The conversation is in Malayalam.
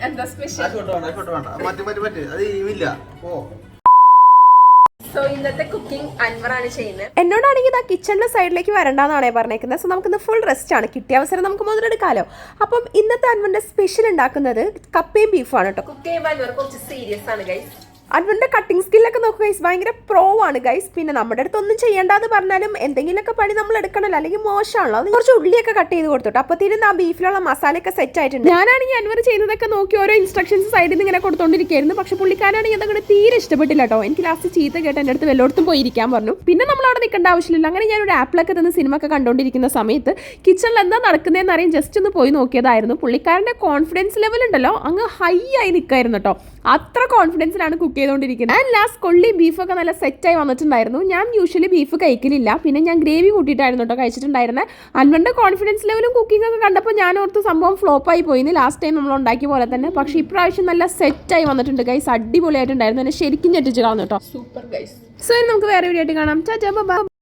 എന്താ സ്പെഷ്യൽ? സോ ഇന്നത്തെ കുക്കിംഗ് അൻവറാണ് ചെയ്യുന്നത്. എന്നോടാണെങ്കിൽ ആ കിച്ചണിന്റെ സൈഡിലേക്ക് വരണ്ടെന്നാണ് പറഞ്ഞേക്കുന്നത്. സോ നമുക്കിന്ന് ഫുൾ റെസ്റ്റ് ആണ്, കിട്ടിയ അവസരം നമുക്ക് മുതലെടുക്കാലോ. അപ്പം ഇന്നത്തെ അൻവറിന്റെ സ്പെഷ്യൽ ഉണ്ടാക്കുന്നത് കപ്പയും ബീഫാണ് കേട്ടോ. കുക്ക് ചെയ്യുമ്പോൾ അൻവർ കുറച്ച് സീരിയസ് ആണ് ഗൈസ്. അൻവറിന്റെ കട്ടിങ് സ്കില്ലൊക്കെ നോക്കുക ഗൈസ്, ഭയങ്കര പ്രോ ആണ് ഗൈസ്. പിന്നെ നമ്മുടെ അടുത്ത് ഒന്നും ചെയ്യേണ്ടെന്ന് പറഞ്ഞാലും എന്തെങ്കിലുമൊക്കെ പണി നമ്മൾ എടുക്കണമല്ലോ, അല്ലെങ്കിൽ മോശമാണല്ലോ. അത് കുറച്ച് ഉള്ളിയൊക്കെ കട്ട് ചെയ്ത് കൊടുത്തോട്ടോ. അപ്പത്തേനും ആ ബീഫിലുള്ള മസാലയൊക്കെ സെറ്റ് ആയിട്ടുണ്ട്. ഞാനാണെങ്കിൽ അൻവർ ചെയ്യുന്നതൊക്കെ നോക്കി ഓരോ ഇൻസ്ട്രക്ഷൻസ് സൈഡിൽ നിന്ന് ഇങ്ങനെ കൊടുത്തോണ്ടിരിക്കുകയായിരുന്നു. പക്ഷെ പുള്ളിക്കാരാണെങ്കിൽ അതങ്ങനെ തീരെ ഇഷ്ടപ്പെട്ടില്ല കേട്ടോ. എനിക്ക് ലാസ്റ്റ് ചീത്ത കേട്ട് എൻ്റെ അടുത്ത് വല്ലയിടത്തും പോയി ഇരിക്കാൻ പറഞ്ഞു. പിന്നെ നമ്മൾ അവിടെ നിൽക്കേണ്ട ആവശ്യമില്ല. അങ്ങനെ ഞാനൊരു ആപ്പിലൊക്കെ തന്ന സിനിമ ഒക്കെ കണ്ടുകൊണ്ടിരിക്കുന്ന സമയത്ത് കിച്ചണിൽ എന്താ നടക്കുന്നതെന്ന് അറിയാൻ ജസ്റ്റ് ഒന്ന് പോയി നോക്കിയതായിരുന്നു. പുള്ളിക്കാരൻ്റെ കോൺഫിഡൻസ് ലെവൽ ഉണ്ടല്ലോ അങ്ങ് ഹൈ ആയി നിൽക്കായിരുന്നു കേട്ടോ. അത്ര കോൺഫിഡൻസിലാണ് കുക്ക് ചെയ്തുകൊണ്ടിരിക്കുന്നത്. ആൻഡ് ലാസ്റ്റ് കൊള്ളി ബീഫൊക്കെ നല്ല സെറ്റായി വന്നിട്ടുണ്ടായിരുന്നു. ഞാൻ യൂഷ്വലി ബീഫ് കഴിക്കലില്ല, പിന്നെ ഞാൻ ഗ്രേവി കൂട്ടിയിട്ടായിരുന്നു കേട്ടോ കഴിച്ചിട്ടുണ്ടായിരുന്നത്. അൻവറിൻ്റെ കോൺഫിഡൻസ് ലെവലും കുക്കിംഗ് ഒക്കെ കണ്ടപ്പോൾ ഞാൻ ഓർത്ത് സംഭവം ഫ്ലോപ്പായി പോയിന്ന് ലാസ്റ്റ് ടൈം നമ്മൾ ഉണ്ടാക്കിയ പോലെ തന്നെ. പക്ഷേ ഇപ്രാവശ്യം നല്ല സെറ്റായി വന്നിട്ടുണ്ട് ഗൈസ്, അടിപൊളിയായിട്ടുണ്ടായിരുന്നു. എന്നെ ശരിക്കും ഞെട്ടിച്ച് കളഞ്ഞു കേട്ടോ. Super guys. സോ നമുക്ക് വേറെ വീഡിയോ ആയിട്ട് കാണാം. Tata bye.